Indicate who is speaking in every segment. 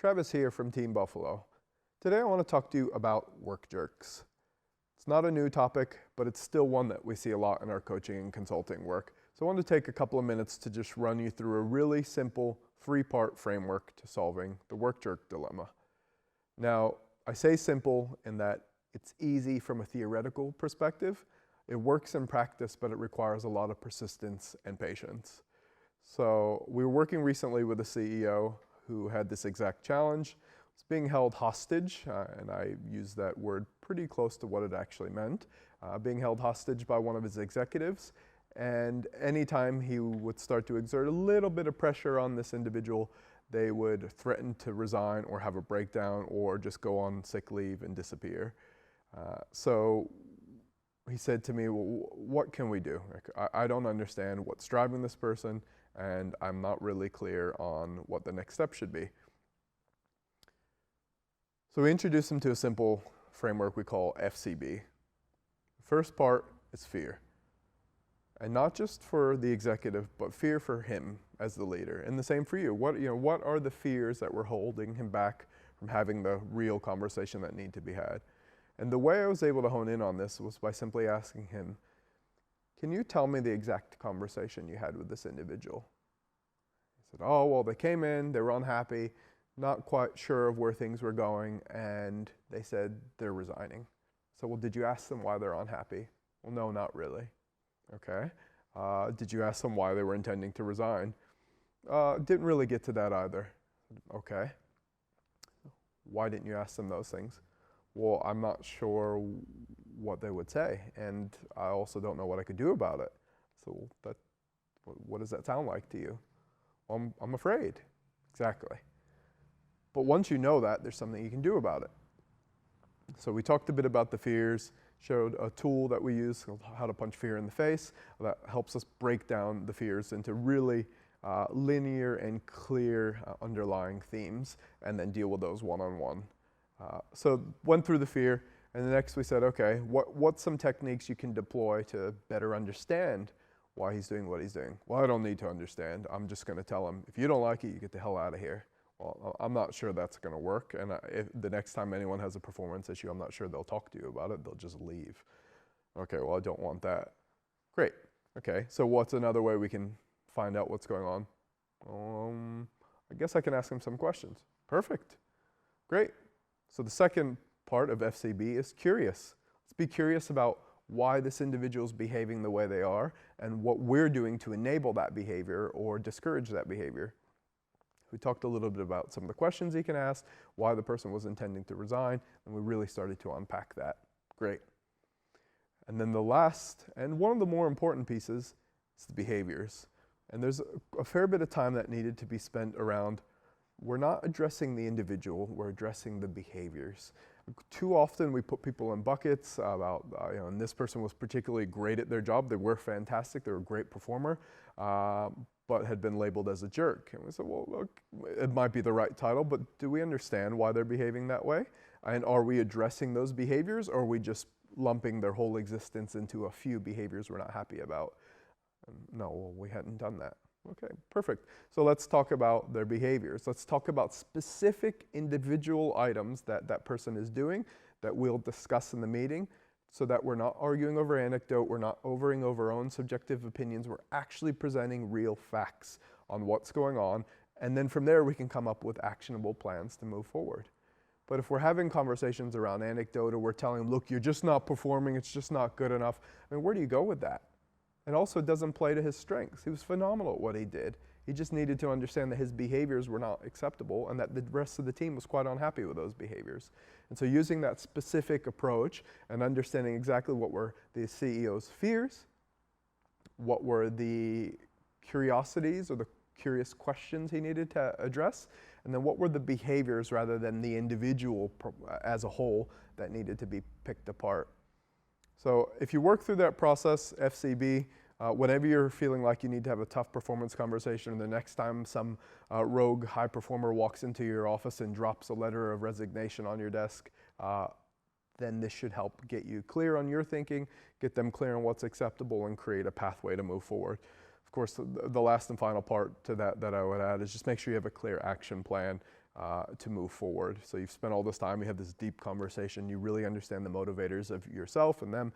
Speaker 1: Travis here from Team Buffalo. Today I want to talk to you about work jerks. It's not a new topic, but it's still one that we see a lot in our coaching and consulting work. So I want to take a couple of minutes to just run you through a really simple three-part framework to solving the work jerk dilemma. Now, I say simple in that it's easy from a theoretical perspective. It works in practice, but it requires a lot of persistence and patience. So we were working recently with a CEO who had this exact challenge. It's being held hostage, and I use that word pretty close to what it actually meant, being held hostage by one of his executives. And anytime he would start to exert a little bit of pressure on this individual, they would threaten to resign or have a breakdown or just go on sick leave and disappear. So he said to me, well, what can we do? I don't understand what's driving this person, and I'm not really clear on what the next step should be. So we introduced him to a simple framework we call FCB. The first part is fear. And not just for the executive, but fear for him as the leader. And the same for you. What are the fears that were holding him back from having the real conversation that need to be had? And the way I was able to hone in on this was by simply asking him, can you tell me the exact conversation you had with this individual? He said, oh, well, they came in, they were unhappy, not quite sure of where things were going, and they said they're resigning. So, well, did you ask them why they're unhappy? Well, no, not really. Okay. Did you ask them why they were intending to resign? Didn't really get to that either. Okay. Why didn't you ask them those things? Well, I'm not sure what they would say, and I also don't know what I could do about it. So what does that sound like to you? Well, I'm afraid. Exactly. But once you know that, there's something you can do about it. So we talked a bit about the fears, showed a tool that we use called How to Punch Fear in the Face that helps us break down the fears into really linear and clear underlying themes and then deal with those one-on-one. So went through the fear, and the next we said, okay, what's some techniques you can deploy to better understand why he's doing what he's doing? Well, I don't need to understand. I'm just going to tell him, if you don't like it, you get the hell out of here. Well, I'm not sure that's going to work, and if the next time anyone has a performance issue, I'm not sure they'll talk to you about it. They'll just leave. Okay, well, I don't want that. Great. Okay, so what's another way we can find out what's going on? I guess I can ask him some questions. Perfect. Great. So the second part of FCB is curious. Let's be curious about why this individual is behaving the way they are and what we're doing to enable that behavior or discourage that behavior. We talked a little bit about some of the questions he can ask, why the person was intending to resign, and we really started to unpack that. Great. And then the last, and one of the more important pieces, is the behaviors. And there's a fair bit of time that needed to be spent around, we're not addressing the individual, we're addressing the behaviors. Too often we put people in buckets about, and this person was particularly great at their job, they were fantastic, they were a great performer, but had been labeled as a jerk. And we said, well, look, it might be the right title, but do we understand why they're behaving that way? And are we addressing those behaviors, or are we just lumping their whole existence into a few behaviors we're not happy about? No, well, we hadn't done that. Okay, perfect. So let's talk about their behaviors. Let's talk about specific individual items that that person is doing that we'll discuss in the meeting, so that we're not arguing over anecdote, we're not overing over our own subjective opinions, we're actually presenting real facts on what's going on, and then from there we can come up with actionable plans to move forward. But if we're having conversations around anecdote, or we're telling them, look, you're just not performing, it's just not good enough, I mean, where do you go with that? And also, it doesn't play to his strengths. He was phenomenal at what he did. He just needed to understand that his behaviors were not acceptable and that the rest of the team was quite unhappy with those behaviors. And so using that specific approach and understanding exactly what were the CEO's fears, what were the curiosities or the curious questions he needed to address, and then what were the behaviors rather than the individual as a whole that needed to be picked apart. So if you work through that process, FCB, whenever you're feeling like you need to have a tough performance conversation, the next time some rogue high performer walks into your office and drops a letter of resignation on your desk, then this should help get you clear on your thinking, get them clear on what's acceptable, and create a pathway to move forward. Of course, the last and final part to that I would add is just make sure you have a clear action plan to move forward. So you've spent all this time, we have this deep conversation, you really understand the motivators of yourself and them.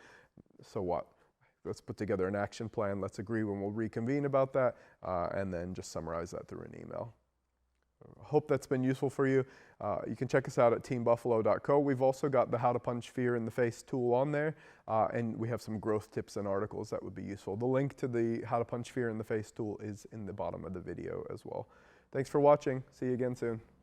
Speaker 1: So what? Let's put together an action plan. Let's agree when we'll reconvene about that, and then just summarize that through an email. Hope that's been useful for you. You can check us out at teambuffalo.co. We've also got the How to Punch Fear in the Face tool on there, and we have some growth tips and articles that would be useful. The link to the How to Punch Fear in the Face tool is in the bottom of the video as well. Thanks for watching. See you again soon.